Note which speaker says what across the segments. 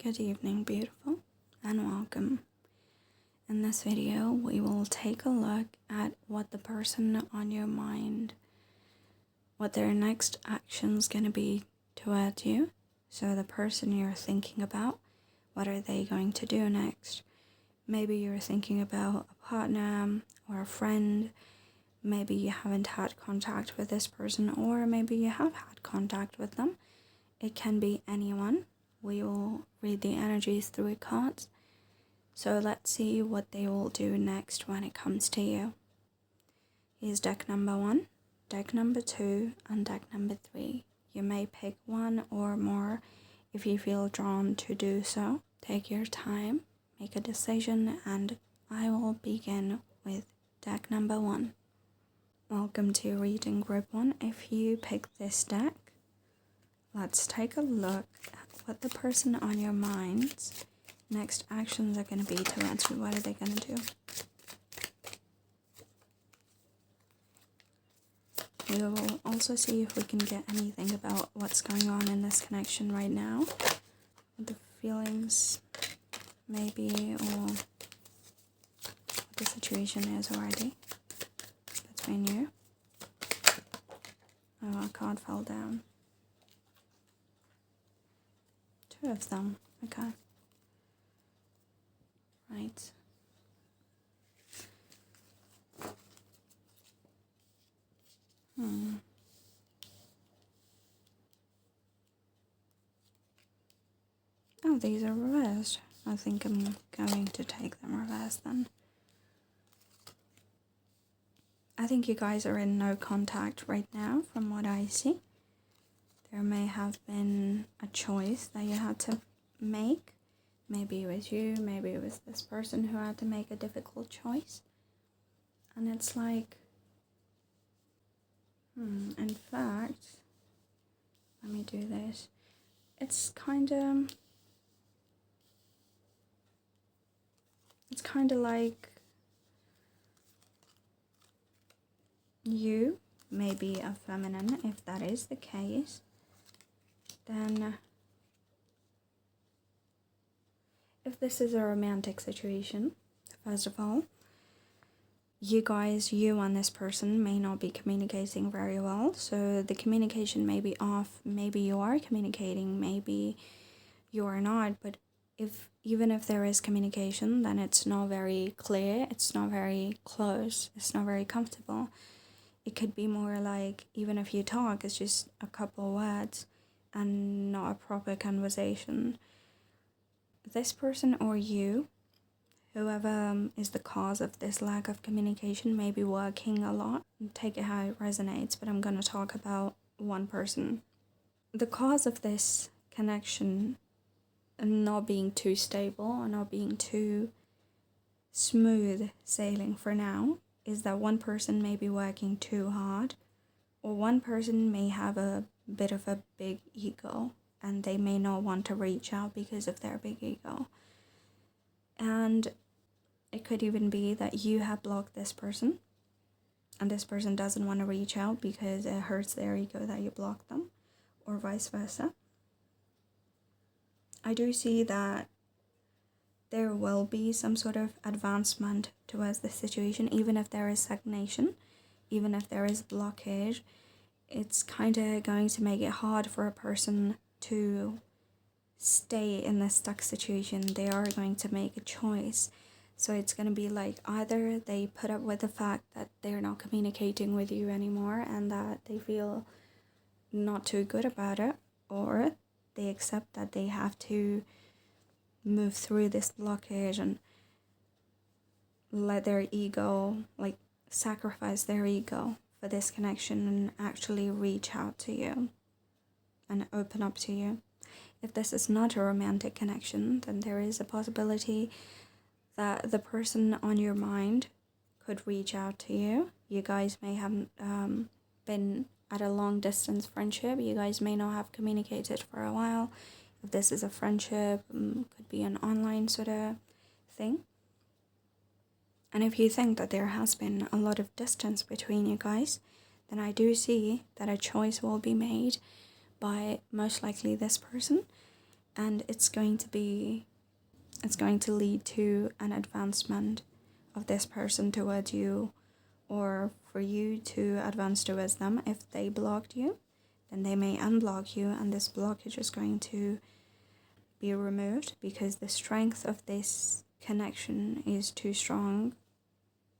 Speaker 1: Good evening, beautiful, and welcome. In this video, we will take a look at what the person on your mind, what their next action's going to be towards you. So the person you're thinking about, what are they going to do next? Maybe you're thinking about a partner or a friend. Maybe you haven't had contact with this person, or maybe you have had contact with them. It can be anyone. We will read the energies through cards. So let's see what they will do next when it comes to you. Here's deck number 1, deck number 2, and deck number 3. You may pick one or more if you feel drawn to do so. Take your time, make a decision, and I will begin with deck number 1. Welcome to reading group 1. If you pick this deck, let's take a look at what the person on your mind's next actions are going to be towards you. What are they going to do? We will also see if we can get anything about what's going on in this connection right now. What the feelings maybe, or what the situation is already between you. Oh, a card fell down. 2 of them. Okay. Right. Oh, these are reversed. I think I'm going to take them reversed then. I think you guys are in no contact right now from what I see. There may have been a choice that you had to make. Maybe it was you, maybe it was this person who had to make a difficult choice. And it's like, in fact, let me do this. It's kind of like you may be a feminine. If that is the case, then if this is a romantic situation, first of all, you and this person may not be communicating very well. So the communication may be off. Maybe you are communicating, maybe you are not. But even if there is communication, then it's not very clear, it's not very close, it's not very comfortable. It could be more like, even if you talk, it's just a couple words and not a proper conversation. This person or you, whoever is the cause of this lack of communication, may be working a lot. Take it how it resonates, but I'm going to talk about one person. The cause of this connection not being too stable or not being too smooth sailing for now is that one person may be working too hard, or one person may have a bit of a big ego and they may not want to reach out because of their big ego. And it could even be that you have blocked this person and this person doesn't want to reach out because it hurts their ego that you blocked them, or vice versa. I do see that there will be some sort of advancement towards the situation, even if there is stagnation, even if there is blockage. It's kind of going to make it hard for a person to stay in this stuck situation. They are going to make a choice. So it's going to be like, either they put up with the fact that they're not communicating with you anymore and that they feel not too good about it, or they accept that they have to move through this blockage and let their ego, like, sacrifice their ego for this connection and actually reach out to you and open up to you. If this is not a romantic connection, then there is a possibility that the person on your mind could reach out to you. You guys may have been at a long distance friendship. You guys may not have communicated for a while. If this is a friendship, could be an online sort of thing. And if you think that there has been a lot of distance between you guys, then I do see that a choice will be made by most likely this person. and it's going to lead to an advancement of this person towards you, or for you to advance towards them. If they blocked you, then they may unblock you, and this blockage is going to be removed because the strength of this connection is too strong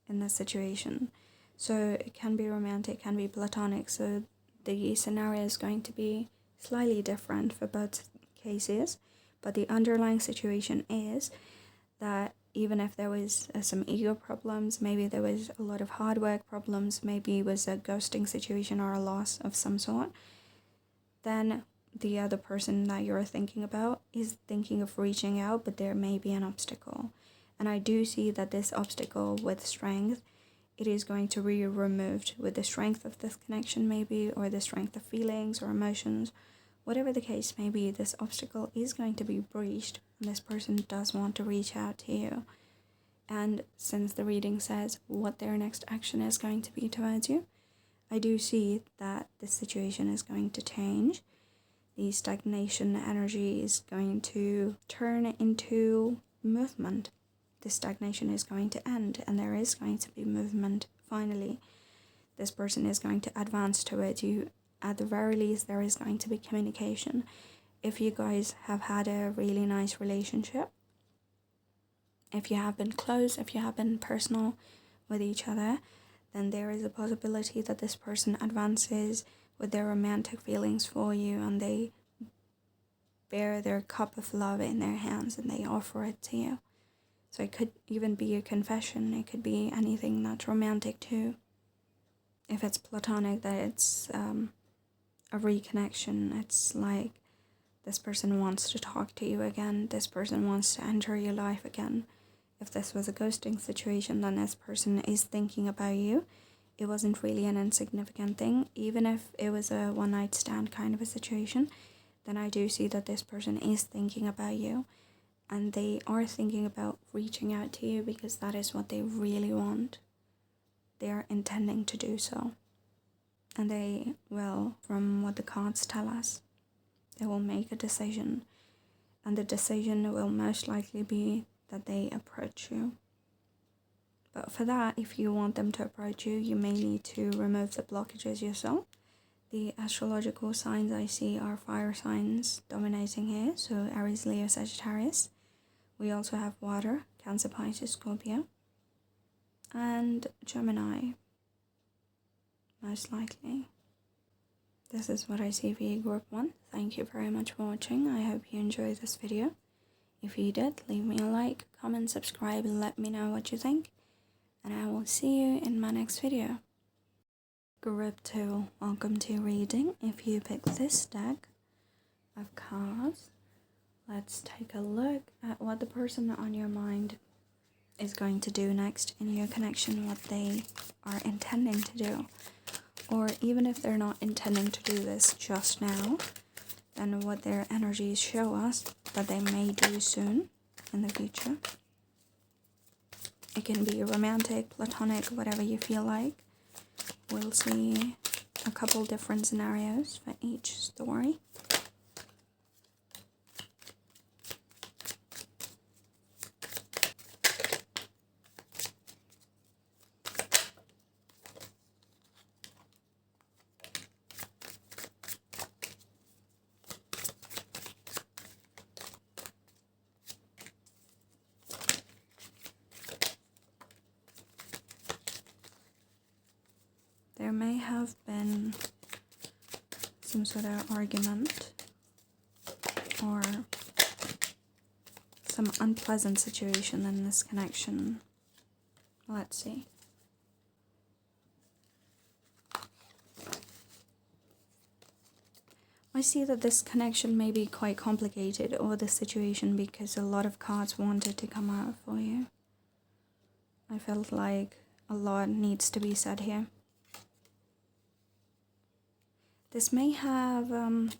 Speaker 1: in this situation. So it can be romantic, can be platonic, so the scenario is going to be slightly different for both cases, but the underlying situation is that even if there was some ego problems, maybe there was a lot of hard work problems, maybe it was a ghosting situation or a loss of some sort, then the other person that you're thinking about is thinking of reaching out, but there may be an obstacle. And I do see that this obstacle with strength, it is going to be removed with the strength of this connection maybe, or the strength of feelings or emotions. Whatever the case may be, this obstacle is going to be breached, and this person does want to reach out to you. And since the reading says what their next action is going to be towards you, I do see that this situation is going to change. The stagnation energy is going to turn into movement. The stagnation is going to end, and there is going to be movement finally. This person is going to advance towards you. At the very least, there is going to be communication. If you guys have had a really nice relationship, if you have been close, if you have been personal with each other, then there is a possibility that this person advances with their romantic feelings for you, and they bear their cup of love in their hands and they offer it to you. So it could even be a confession, it could be anything that's romantic too. If it's platonic, that it's a reconnection. It's like this person wants to talk to you again, this person wants to enter your life again. If this was a ghosting situation, then this person is thinking about you. It wasn't really an insignificant thing. Even if it was a one-night stand kind of a situation, then I do see that this person is thinking about you, and they are thinking about reaching out to you because that is what they really want. They are intending to do so. And they will, from what the cards tell us, they will make a decision. And the decision will most likely be that they approach you. But for that, if you want them to approach you, you may need to remove the blockages yourself. The astrological signs I see are fire signs dominating here, so Aries, Leo, Sagittarius. We also have water, Cancer, Pisces, Scorpio, and Gemini, most likely. This is what I see for you, Group 1. Thank you very much for watching. I hope you enjoyed this video. If you did, leave me a like, comment, subscribe, and let me know what you think. And I will see you in my next video. Group 2, welcome to reading. If you picked this deck of cards, let's take a look at what the person on your mind is going to do next in your connection, what they are intending to do. Or even if they're not intending to do this just now, then what their energies show us that they may do soon in the future. It can be romantic, platonic, whatever you feel like. We'll see a couple different scenarios for each story. There may have been some sort of argument or some unpleasant situation in this connection. Let's see. I see that this connection may be quite complicated, or the situation, because a lot of cards wanted to come out for you. I felt like a lot needs to be said here. This may have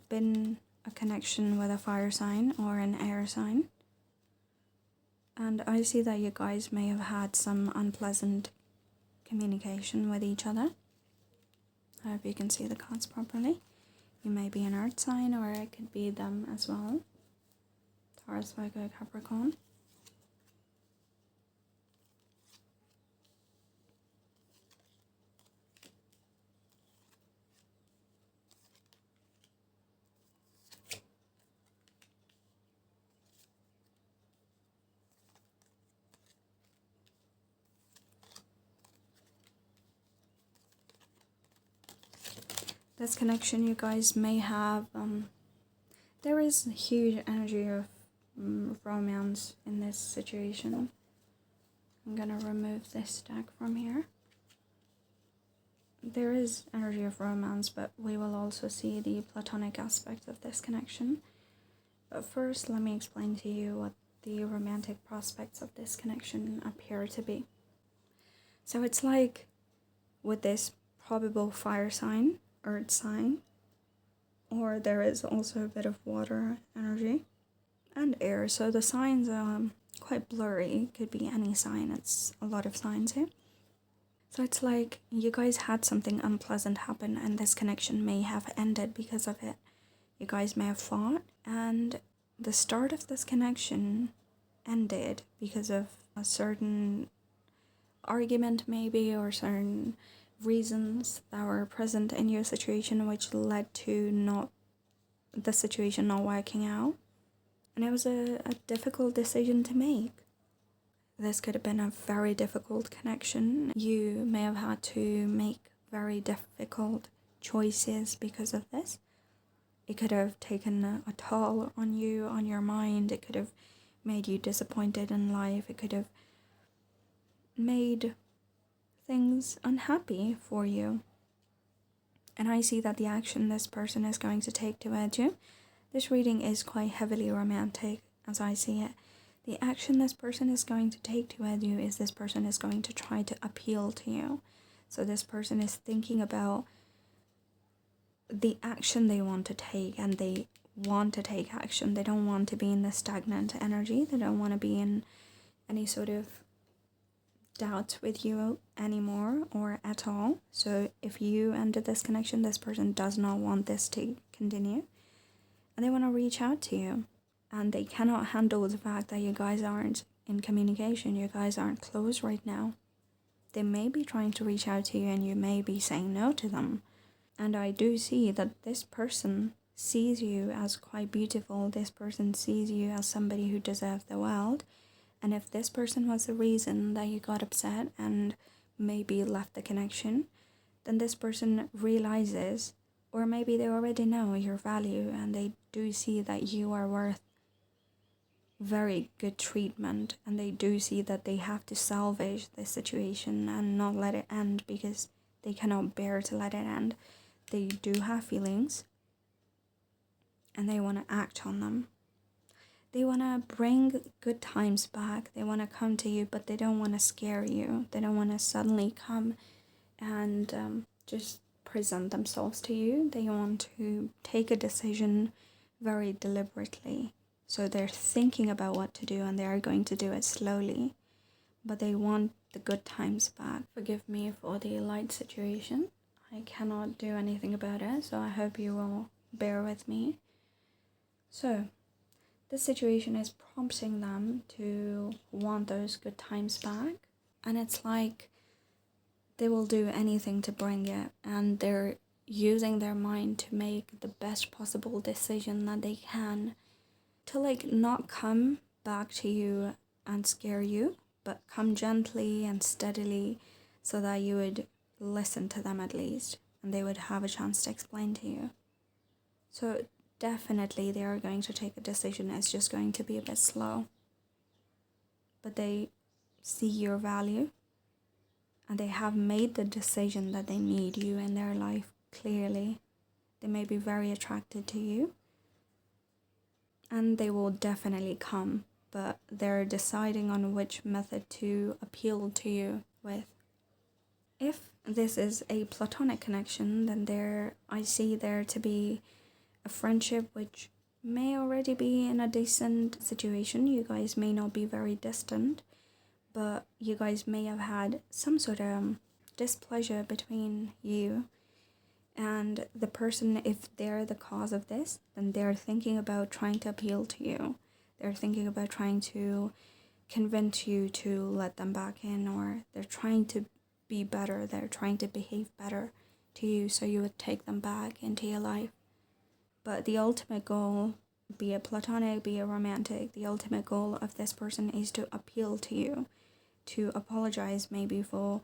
Speaker 1: been a connection with a fire sign or an air sign. And I see that you guys may have had some unpleasant communication with each other. I hope you can see the cards properly. You may be an earth sign, or it could be them as well. Taurus, Virgo, Capricorn. This connection you guys may have, there is a huge energy of romance in this situation. I'm gonna remove this deck from here. There is energy of romance, but we will also see the platonic aspect of this connection. But first, let me explain to you what the romantic prospects of this connection appear to be. So it's like with this probable fire sign, earth sign, or there is also a bit of water energy and air. So the signs are quite blurry. It could be any sign. It's a lot of signs here. So it's like you guys had something unpleasant happen and this connection may have ended because of it. You guys may have fought and the start of this connection ended because of a certain argument maybe, or certain reasons that were present in your situation which led to the situation not working out. And it was a difficult decision to make. This could have been a very difficult connection. You may have had to make very difficult choices because of this. It could have taken a toll on you, on your mind. It could have made you disappointed in life. It could have made things unhappy for you. And I see that the action this person is going to take toward you, this reading is quite heavily romantic as I see it. The action this person is going to take toward you is this person is going to try to appeal to you. So this person is thinking about the action they want to take, and they want to take action. They don't want to be in the stagnant energy. They don't want to be in any sort of doubt with you anymore or at all. So if you ended this connection, this person does not want this to continue, and they want to reach out to you, and they cannot handle the fact that you guys aren't in communication. You guys aren't close right now. They may be trying to reach out to you and you may be saying no to them. And I do see that this person sees you as quite beautiful. This person sees you as somebody who deserves the world. And if this person was the reason that you got upset and maybe left the connection, then this person realizes, or maybe they already know your value and they do see that you are worth very good treatment, and they do see that they have to salvage the situation and not let it end because they cannot bear to let it end. They do have feelings and they want to act on them. They want to bring good times back. They want to come to you, but they don't want to scare you. They don't want to suddenly come and just present themselves to you. They want to take a decision very deliberately. So they're thinking about what to do and they are going to do it slowly, but they want the good times back. Forgive me for the light situation. I cannot do anything about it, so I hope you will bear with me. So this situation is prompting them to want those good times back, and it's like they will do anything to bring it, and they're using their mind to make the best possible decision that they can, to like not come back to you and scare you, but come gently and steadily so that you would listen to them at least, and they would have a chance to explain to you. So definitely they are going to take a decision. It's just going to be a bit slow, but they see your value and they have made the decision that they need you in their life clearly. They may be very attracted to you and they will definitely come, but they're deciding on which method to appeal to you with. If this is a platonic connection, then I see there to be a friendship which may already be in a decent situation. You guys may not be very distant, but you guys may have had some sort of displeasure between you and the person. If they're the cause of this, then they're thinking about trying to appeal to you. They're thinking about trying to convince you to let them back in, or they're trying to be better, they're trying to behave better to you so you would take them back into your life. But the ultimate goal, be it platonic, be it romantic, the ultimate goal of this person is to appeal to you, to apologize maybe for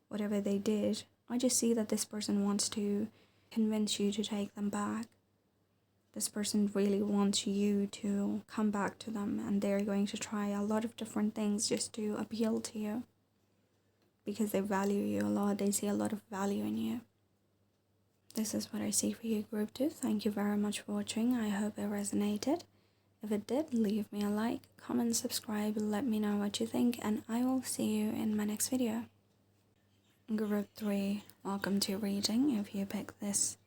Speaker 1: whatever they did. I just see that this person wants to convince you to take them back. This person really wants you to come back to them, and they're going to try a lot of different things just to appeal to you because they value you a lot. They see a lot of value in you. This is what I see for you, Group 2. Thank you very much for watching. I hope it resonated. If it did, leave me a like, comment, subscribe, let me know what you think, and I will see you in my next video. Group 3, welcome to reading. If you pick this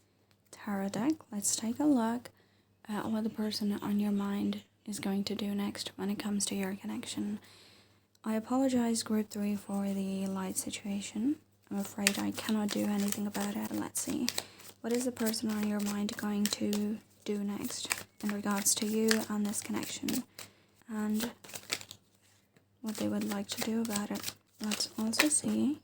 Speaker 1: tarot deck, let's take a look at what the person on your mind is going to do next when it comes to your connection. I apologize, Group 3, for the light situation. I'm afraid I cannot do anything about it. Let's see. What is the person on your mind going to do next in regards to you and this connection, and what they would like to do about it? Let's also see.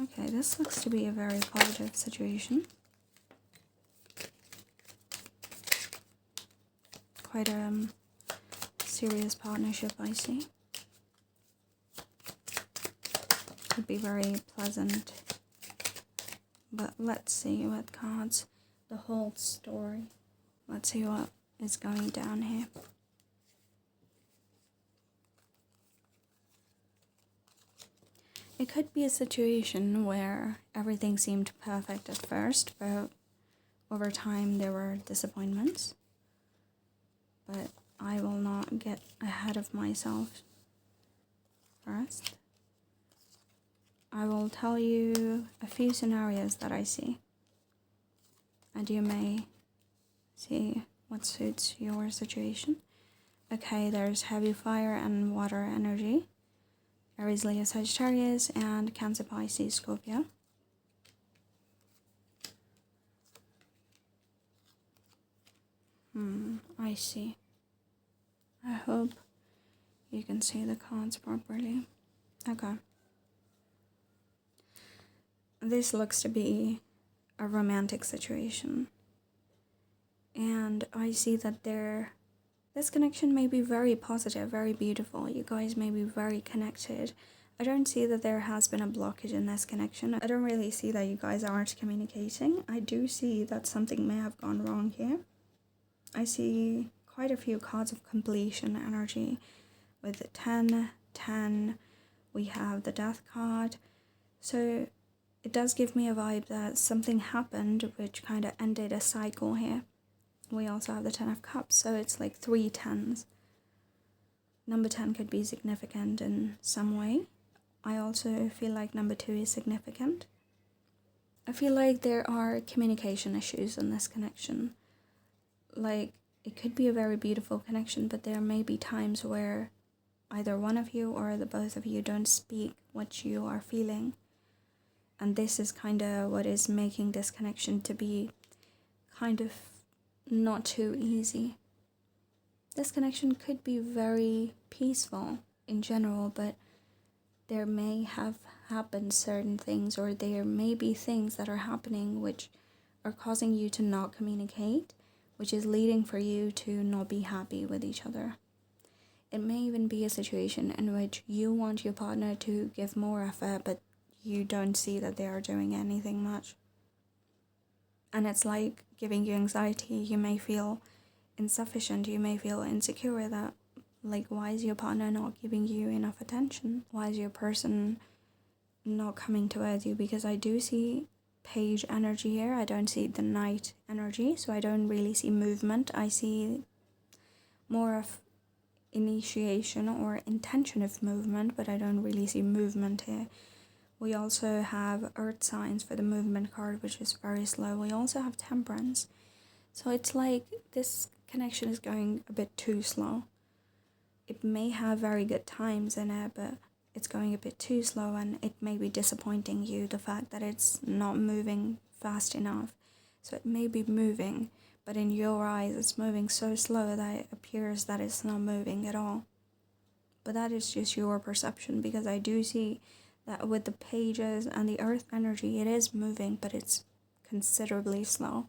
Speaker 1: Okay, this looks to be a very positive situation. Quite a serious partnership, I see. Could be very pleasant. But let's see what cards, the whole story. Let's see what is going down here. It could be a situation where everything seemed perfect at first, but over time there were disappointments. But I will not get ahead of myself first. I will tell you a few scenarios that I see, and you may see what suits your situation. Okay, there's heavy fire and water energy. Aries, Leo, Sagittarius, and Cancer, Pisces, Scorpio. I see. I hope you can see the cards properly. Okay. This looks to be a romantic situation. And I see that this connection may be very positive, very beautiful. You guys may be very connected. I don't see that there has been a blockage in this connection. I don't really see that you guys aren't communicating. I do see that something may have gone wrong here. I see quite a few cards of completion energy. With the 10, 10, we have the Death card. So it does give me a vibe that something happened which kind of ended a cycle here. We also have the 10 of Cups, so it's like 3 10s. Number 10 could be significant in some way. I also feel like number 2 is significant. I feel like there are communication issues in this connection. Like, it could be a very beautiful connection, but there may be times where either one of you or the both of you don't speak what you are feeling. And this is kind of what is making this connection to be kind of not too easy. This connection could be very peaceful in general, but there may have happened certain things, or there may be things that are happening which are causing you to not communicate, which is leading for you to not be happy with each other. It may even be a situation in which you want your partner to give more effort, but you don't see that they are doing anything much. And it's like giving you anxiety. You may feel insufficient. You may feel insecure that, like, why is your partner not giving you enough attention? Why is your person not coming towards you? Because I do see Page energy here. I don't see the Knight energy, so I don't really see movement. I see more of initiation or intention of movement, but I don't really see movement here. We also have Earth signs for the movement card, which is very slow. We also have Temperance. So it's like this connection is going a bit too slow. It may have very good times in it, but it's going a bit too slow, and it may be disappointing you, the fact that it's not moving fast enough. So it may be moving, But in your eyes, it's moving so slow that it appears that it's not moving at all. But that is just your perception, because I do see that with the pages and the earth energy, it is moving, but it's considerably slow.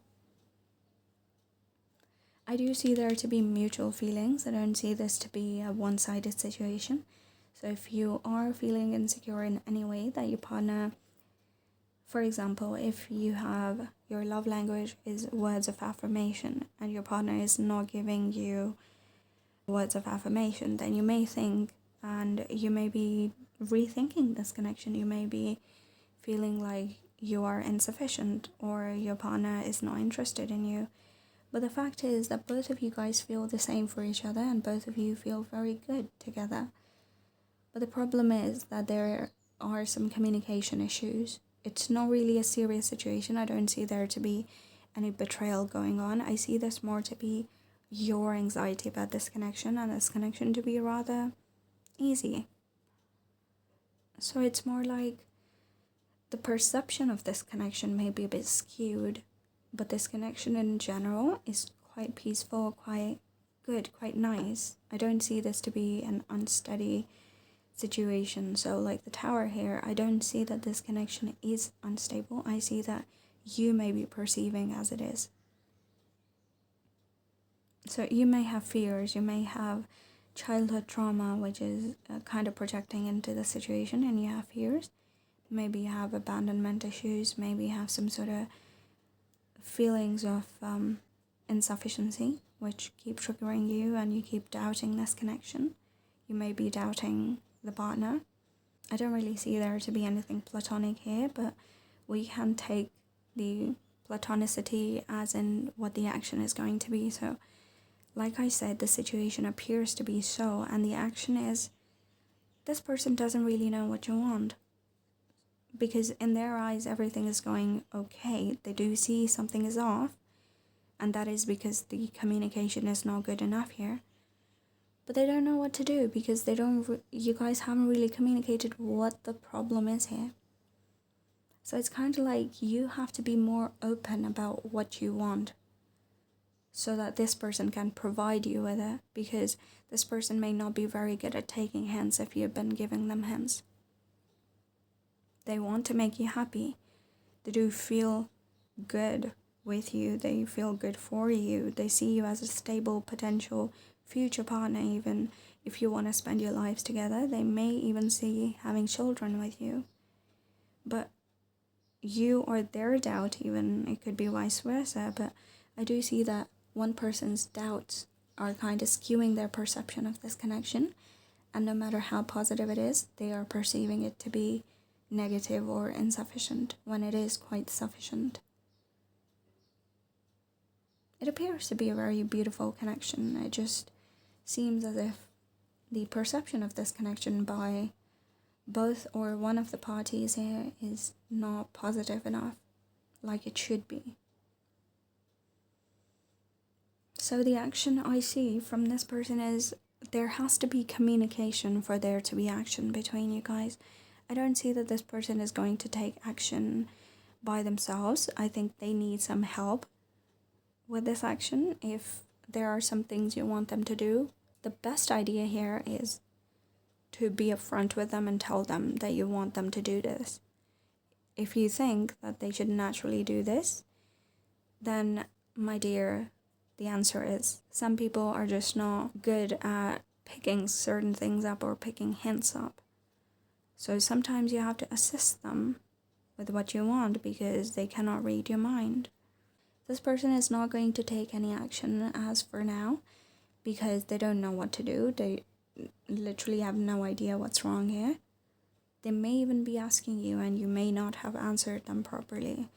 Speaker 1: I do see there to be mutual feelings. I don't see this to be a one-sided situation. So if you are feeling insecure in any way that your partner, for example, if you have your love language is words of affirmation and your partner is not giving you words of affirmation, then you may think, and you may be rethinking this connection. You may be feeling like you are insufficient or your partner is not interested in you. But the fact is that both of you guys feel the same for each other and both of you feel very good together. But the problem is that there are some communication issues. It's not really a serious situation. I don't see there to be any betrayal going on. I see this more to be your anxiety about this connection and this connection to be rather easy. So it's more like the perception of this connection may be a bit skewed, but this connection in general is quite peaceful, quite good, quite nice. I don't see this to be an unsteady situation. So like the tower here, I don't see that this connection is unstable. I see that you may be perceiving as it is. So you may have fears, you may have childhood trauma, which is kind of projecting into the situation, and you have fears. Maybe you have abandonment issues, maybe you have some sort of feelings of insufficiency, which keep triggering you and you keep doubting this connection. You may be doubting the partner. I don't really see there to be anything platonic here, but we can take the platonicity as in what the action is going to be. So like I said, the situation appears to be so, and the action is this person doesn't really know what you want. Because in their eyes, everything is going okay. They do see something is off, and that is because the communication is not good enough here. But they don't know what to do because you guys haven't really communicated what the problem is here. So it's kind of like you have to be more open about what you want so that this person can provide you with it, because this person may not be very good at taking hints if you've been giving them hints. They want to make you happy. They do feel good with you. They feel good for you. They see you as a stable potential future partner. Even if you want to spend your lives together, they may even see having children with you. But you or their doubt, even, it could be vice versa, but I do see that one person's doubts are kind of skewing their perception of this connection, and no matter how positive it is, they are perceiving it to be negative or insufficient when it is quite sufficient. It appears to be a very beautiful connection. It just seems as if the perception of this connection by both or one of the parties here is not positive enough, like it should be. So the action I see from this person is there has to be communication for there to be action between you guys. I don't see that this person is going to take action by themselves. I think they need some help with this action. If there are some things you want them to do, the best idea here is to be upfront with them and tell them that you want them to do this. If you think that they should naturally do this, then, my dear, the answer is some people are just not good at picking certain things up or picking hints up. So sometimes you have to assist them with what you want because they cannot read your mind. This person is not going to take any action as for now because they don't know what to do. They literally have no idea what's wrong here. They may even be asking you and you may not have answered them properly.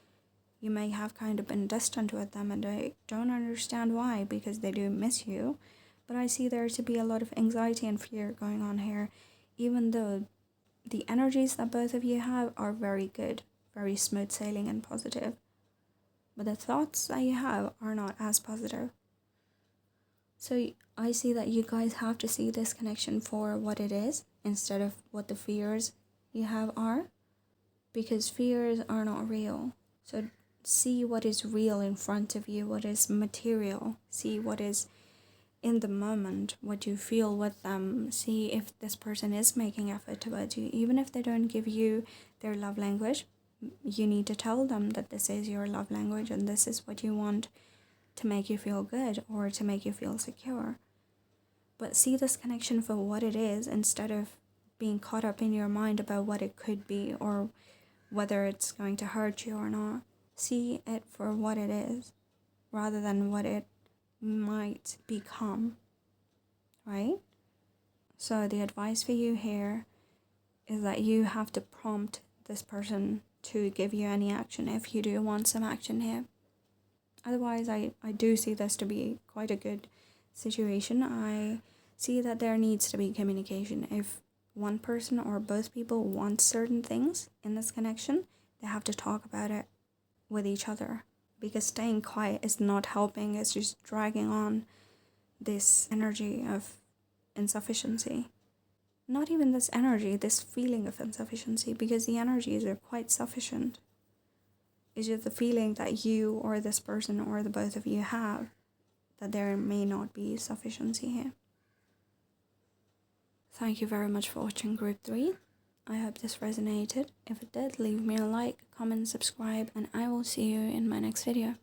Speaker 1: You may have kind of been distant with them and I don't understand why, because they do miss you. But I see there to be a lot of anxiety and fear going on here, even though the energies that both of you have are very good, very smooth sailing and positive. But the thoughts that you have are not as positive. So I see that you guys have to see this connection for what it is instead of what the fears you have are, because fears are not real. So See what is real in front of you, what is material. See what is in the moment, what you feel with them. See if this person is making effort towards you. Even if they don't give you their love language, you need to tell them that this is your love language and this is what you want to make you feel good or to make you feel secure. But see this connection for what it is instead of being caught up in your mind about what it could be or whether it's going to hurt you or not. See it for what it is rather than what it might become, right? So the advice for you here is that you have to prompt this person to give you any action if you do want some action here. Otherwise, I do see this to be quite a good situation. I see that there needs to be communication. If one person or both people want certain things in this connection, they have to talk about it with each other, because staying quiet is not helping. It's just dragging on this energy of insufficiency. Not even this energy, this feeling of insufficiency, because the energies are quite sufficient. It's just the feeling that you or this person or the both of you have that there may not be sufficiency here. Thank you very much for watching Group 3. I hope this resonated. If it did, leave me a like, comment, subscribe, and I will see you in my next video.